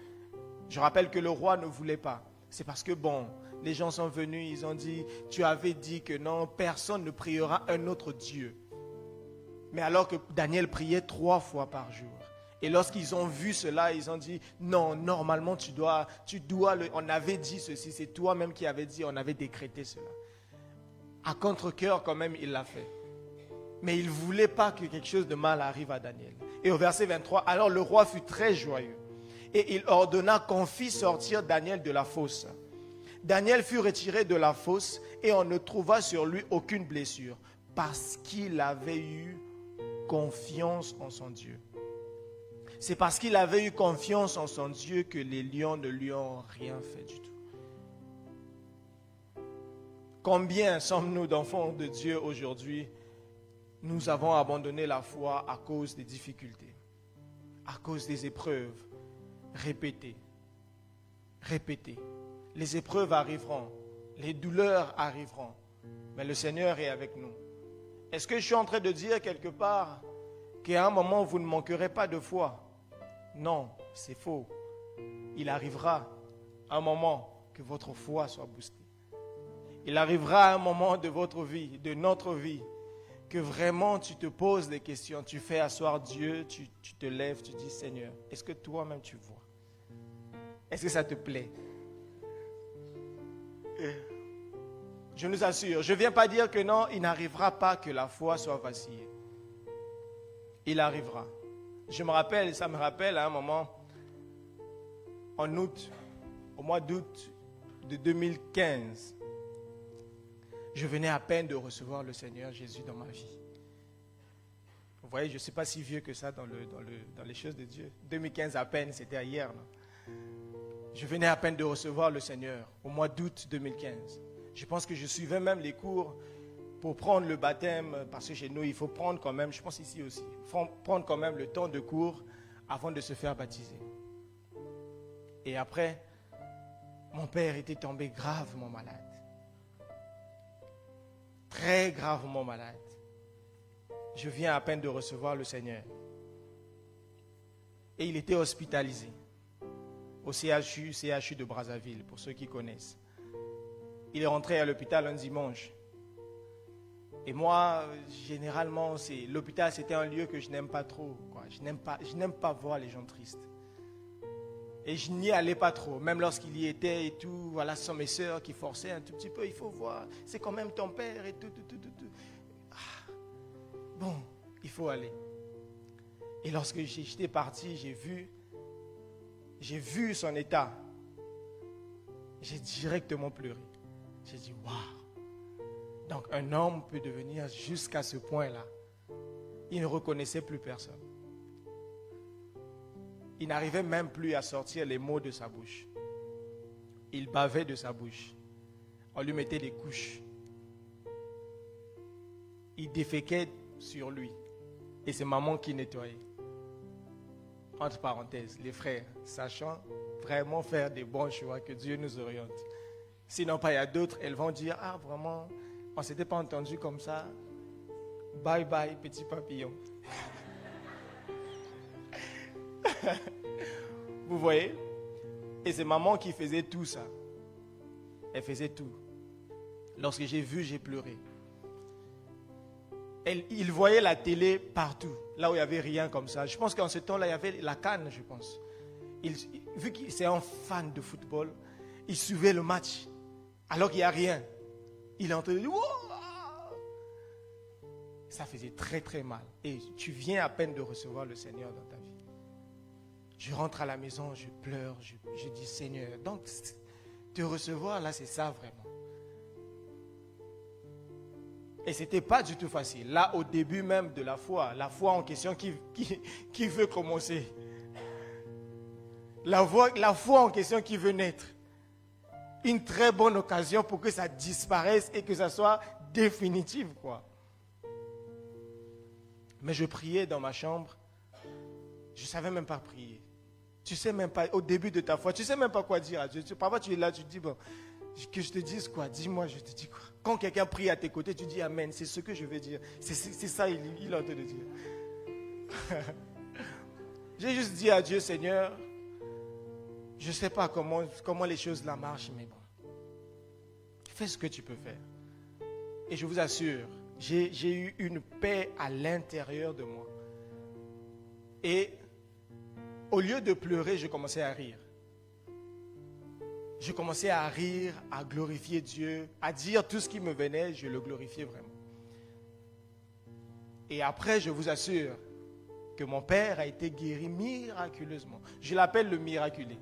Je rappelle que le roi ne voulait pas. C'est parce que les gens sont venus, ils ont dit, tu avais dit que non, personne ne priera un autre Dieu. Mais alors que Daniel priait 3 fois par jour. Et lorsqu'ils ont vu cela, ils ont dit, non, normalement tu dois on avait dit ceci, c'est toi-même qui avais dit, on avait décrété cela. À contre-cœur quand même, il l'a fait. Mais il ne voulait pas que quelque chose de mal arrive à Daniel. Et au verset 23, alors le roi fut très joyeux. Et il ordonna qu'on fît sortir Daniel de la fosse. Daniel fut retiré de la fosse et on ne trouva sur lui aucune blessure parce qu'il avait eu confiance en son Dieu. C'est parce qu'il avait eu confiance en son Dieu que les lions ne lui ont rien fait du tout. Combien sommes-nous d'enfants de Dieu aujourd'hui? Nous avons abandonné la foi à cause des difficultés, à cause des épreuves répétées. Répétées. Les épreuves arriveront, les douleurs arriveront, mais le Seigneur est avec nous. Est-ce que je suis en train de dire quelque part qu'à un moment vous ne manquerez pas de foi? Non, c'est faux. Il arrivera un moment que votre foi soit boostée. Il arrivera un moment de votre vie, de notre vie, que vraiment tu te poses des questions, tu fais asseoir Dieu, tu te lèves, tu dis Seigneur, est-ce que toi-même tu vois? Est-ce que ça te plaît? Je nous assure, je ne viens pas dire que non, il n'arrivera pas que la foi soit vacillée. Il arrivera. Ça me rappelle à un moment, en août, au mois d'août de 2015, je venais à peine de recevoir le Seigneur Jésus dans ma vie. Vous voyez, je ne suis pas si vieux que ça dans les choses de Dieu. 2015 à peine, c'était hier. Non? Je venais à peine de recevoir le Seigneur au mois d'août 2015. Je pense que je suivais même les cours pour prendre le baptême, parce que chez nous, il faut prendre quand même, je pense ici aussi, il faut prendre quand même le temps de cours avant de se faire baptiser. Et après, mon père était tombé gravement malade. Très gravement malade. Je viens à peine de recevoir le Seigneur. Et il était hospitalisé au CHU de Brazzaville, pour ceux qui connaissent. Il est rentré à l'hôpital un dimanche. Et moi, généralement, l'hôpital, c'était un lieu que je n'aime pas trop. Je n'aime pas voir les gens tristes. Et je n'y allais pas trop, même lorsqu'il y était et tout. Voilà, ce sont mes soeurs qui forçaient un tout petit peu. Il faut voir, c'est quand même ton père et tout. Ah, bon, il faut aller. Et lorsque j'étais parti, j'ai vu son état. J'ai directement pleuré. J'ai dit, waouh! Donc un homme peut devenir jusqu'à ce point-là. Il ne reconnaissait plus personne. Il n'arrivait même plus à sortir les mots de sa bouche. Il bavait de sa bouche. On lui mettait des couches. Il déféquait sur lui. Et c'est maman qui nettoyait. Entre parenthèses, les frères, sachant vraiment faire des bons choix, que Dieu nous oriente. Sinon, pas il y a d'autres, elles vont dire, ah vraiment, on ne s'était pas entendu comme ça. Bye bye, petit papillon. Vous voyez? Et c'est maman qui faisait tout ça. Elle faisait tout. Lorsque j'ai vu, j'ai pleuré. Il voyait la télé partout, là où il n'y avait rien comme ça. Je pense qu'en ce temps-là, il y avait la CAN, je pense. Vu que c'est un fan de football, il suivait le match, alors qu'il n'y a rien. Il est en train de dire, wow! Ça faisait très très mal. Et tu viens à peine de recevoir le Seigneur dans ta vie. Je rentre à la maison, je pleure, je dis Seigneur. Donc, te recevoir là, c'est ça vraiment. Et ce n'était pas du tout facile. Là, au début même de la foi en question qui veut commencer. La foi en question qui veut naître. Une très bonne occasion pour que ça disparaisse et que ça soit définitif, quoi. Mais je priais dans ma chambre. Je ne savais même pas prier. Tu sais même pas, au début de ta foi, tu ne sais même pas quoi dire à Dieu. Parfois tu es là, tu te dis, bon, que je te dise quoi? Dis-moi, je te dis quoi? Quand quelqu'un prie à tes côtés, tu dis Amen. C'est ce que je veux dire. C'est ça il est en train de dire. J'ai juste dit à Dieu, Seigneur, je ne sais pas comment les choses là marchent, mais bon, fais ce que tu peux faire. Et je vous assure, j'ai eu une paix à l'intérieur de moi. Et au lieu de pleurer, je commençais à rire. Je commençais à rire, à glorifier Dieu, à dire tout ce qui me venait, je le glorifiais vraiment. Et après, je vous assure que mon père a été guéri miraculeusement. Je l'appelle le miraculé.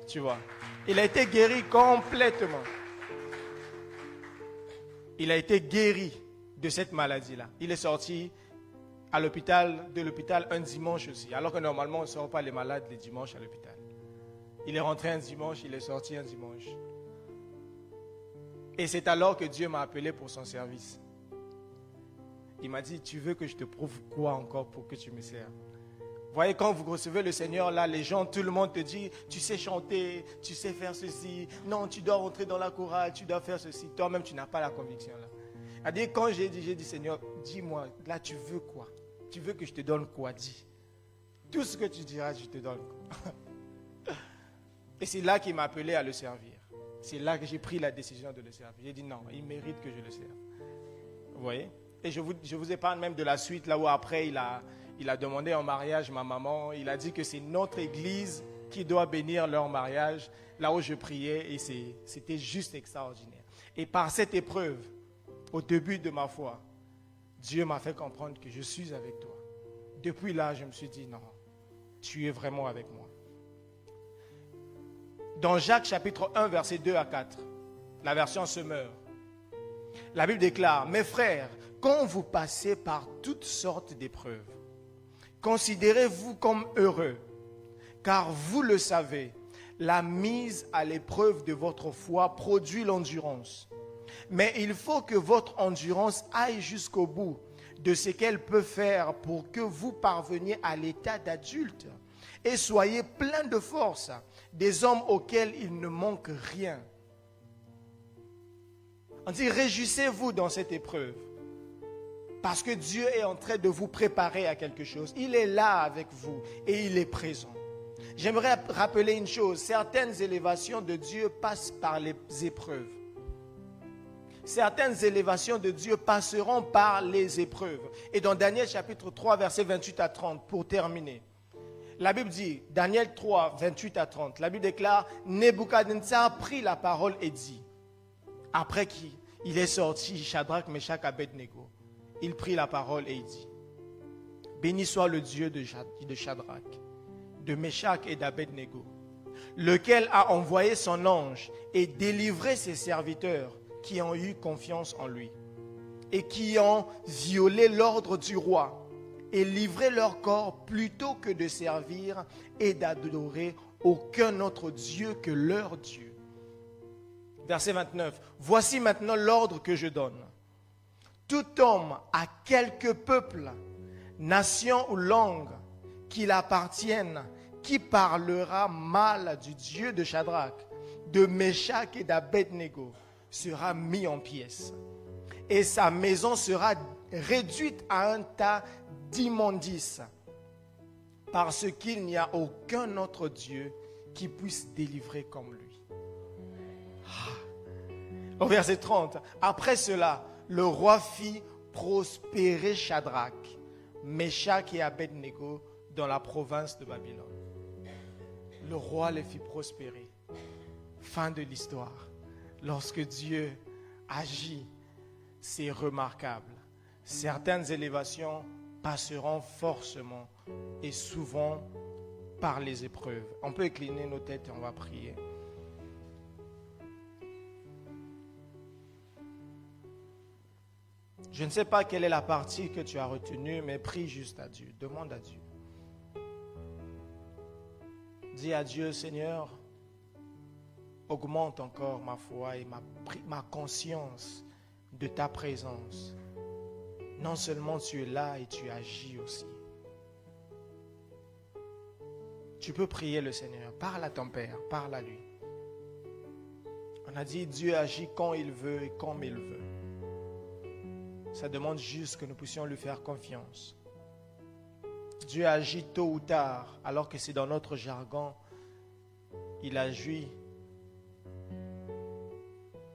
Tu vois, il a été guéri complètement. Il a été guéri de cette maladie-là. Il est sorti de l'hôpital un dimanche aussi, alors que normalement on ne sort pas les malades les dimanches à l'hôpital. Il est rentré un dimanche, il est sorti un dimanche. Et c'est alors que Dieu m'a appelé pour son service. Il m'a dit, tu veux que je te prouve quoi encore pour que tu me serves? Vous voyez, quand vous recevez le Seigneur, là, les gens, tout le monde te dit, tu sais chanter, tu sais faire ceci. Non, tu dois rentrer dans la chorale, tu dois faire ceci. Toi-même, tu n'as pas la conviction là. C'est-à-dire, quand j'ai dit, Seigneur, dis-moi, là, tu veux quoi? Tu veux que je te donne quoi? Dis. Tout ce que tu diras, je te donne. Et c'est là qu'il m'a appelé à le servir. C'est là que j'ai pris la décision de le servir. J'ai dit non, il mérite que je le serve. Vous voyez? Et je vous épargne même de la suite, là où après il a demandé en mariage ma maman. Il a dit que c'est notre église qui doit bénir leur mariage, là où je priais, et c'était juste extraordinaire. Et par cette épreuve, au début de ma foi, Dieu m'a fait comprendre que je suis avec toi. Depuis là, je me suis dit non, tu es vraiment avec moi. Dans Jacques chapitre 1, versets 2 à 4, la version Semeur, la Bible déclare, « Mes frères, quand vous passez par toutes sortes d'épreuves, considérez-vous comme heureux, car vous le savez, la mise à l'épreuve de votre foi produit l'endurance. Mais il faut que votre endurance aille jusqu'au bout de ce qu'elle peut faire pour que vous parveniez à l'état d'adulte et soyez plein de force, des hommes auxquels il ne manque rien. » On dit, réjouissez-vous dans cette épreuve. Parce que Dieu est en train de vous préparer à quelque chose. Il est là avec vous et il est présent. J'aimerais rappeler une chose. Certaines élévations de Dieu passent par les épreuves. Certaines élévations de Dieu passeront par les épreuves. Et dans Daniel chapitre 3, versets 28 à 30, pour terminer, la Bible dit, Daniel 3, 28 à 30, la Bible déclare, Nebuchadnezzar prit la parole et dit, après qu'il est sorti, Shadrach, Meshach, Abednego, il prit la parole et il dit, béni soit le Dieu de Shadrach, de Meshach et d'Abednego, lequel a envoyé son ange et délivré ses serviteurs qui ont eu confiance en lui et qui ont violé l'ordre du roi et livré leur corps plutôt que de servir et d'adorer aucun autre Dieu que leur Dieu. Verset 29. Voici maintenant l'ordre que je donne. Tout homme à quelque peuple, nation ou langue qu'il appartienne, qui parlera mal du Dieu de Shadrach, de Meshach et d'Abednego, sera mis en pièces. Et sa maison sera réduite à un tas d'immondices, parce qu'il n'y a aucun autre Dieu qui puisse délivrer comme lui. Au verset 30, après cela, le roi fit prospérer Shadrach, Meshach et Abednego dans la province de Babylone. Le roi les fit prospérer. Fin de l'histoire. Lorsque Dieu agit, c'est remarquable. Certaines élévations passeront forcément et souvent par les épreuves. On peut incliner nos têtes et on va prier. Je ne sais pas quelle est la partie que tu as retenue, mais prie juste à Dieu. Demande à Dieu. Dis à Dieu, Seigneur, augmente encore ma foi et ma conscience de ta présence. Non seulement tu es là et tu agis aussi. Tu peux prier le Seigneur. Parle à ton Père, parle à lui. On a dit Dieu agit quand il veut et comme il veut. Ça demande juste que nous puissions lui faire confiance. Dieu agit tôt ou tard, alors que c'est dans notre jargon. Il agit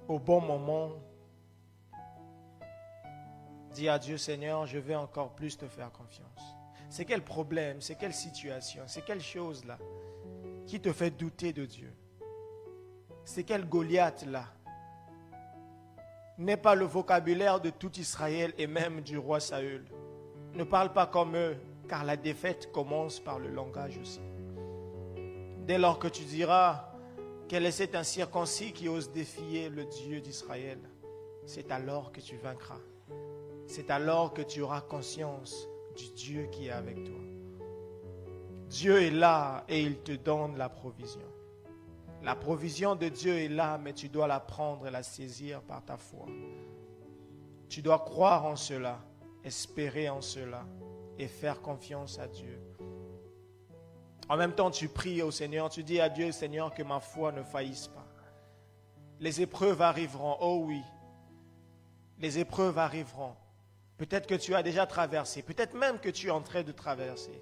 au bon moment. Dis à Dieu, Seigneur, je veux encore plus te faire confiance. C'est quel problème, c'est quelle situation, c'est quelle chose là qui te fait douter de Dieu? C'est quel Goliath là? N'est pas le vocabulaire de tout Israël et même du roi Saül. Ne parle pas comme eux, car la défaite commence par le langage aussi. Dès lors que tu diras, quel est cet incirconcis qui ose défier le Dieu d'Israël, c'est alors que tu vaincras. C'est alors que tu auras conscience du Dieu qui est avec toi. Dieu est là et il te donne la provision. La provision de Dieu est là, mais tu dois la prendre et la saisir par ta foi. Tu dois croire en cela, espérer en cela et faire confiance à Dieu. En même temps, tu pries au Seigneur, tu dis à Dieu, Seigneur, que ma foi ne faillisse pas. Les épreuves arriveront, oh oui, les épreuves arriveront. Peut-être que tu as déjà traversé, peut-être même que tu es en train de traverser.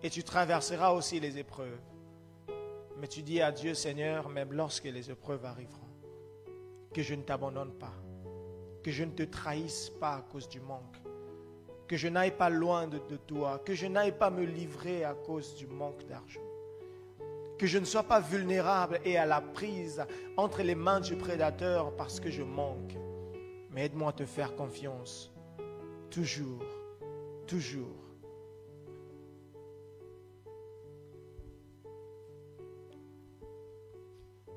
Et tu traverseras aussi les épreuves. Mais tu dis à Dieu, Seigneur, même lorsque les épreuves arriveront, que je ne t'abandonne pas, que je ne te trahisse pas à cause du manque, que je n'aille pas loin de toi, que je n'aille pas me livrer à cause du manque d'argent, que je ne sois pas vulnérable et à la prise entre les mains du prédateur parce que je manque. Mais aide-moi à te faire confiance, toujours, toujours.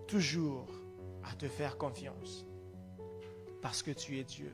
Toujours à te faire confiance, parce que tu es Dieu.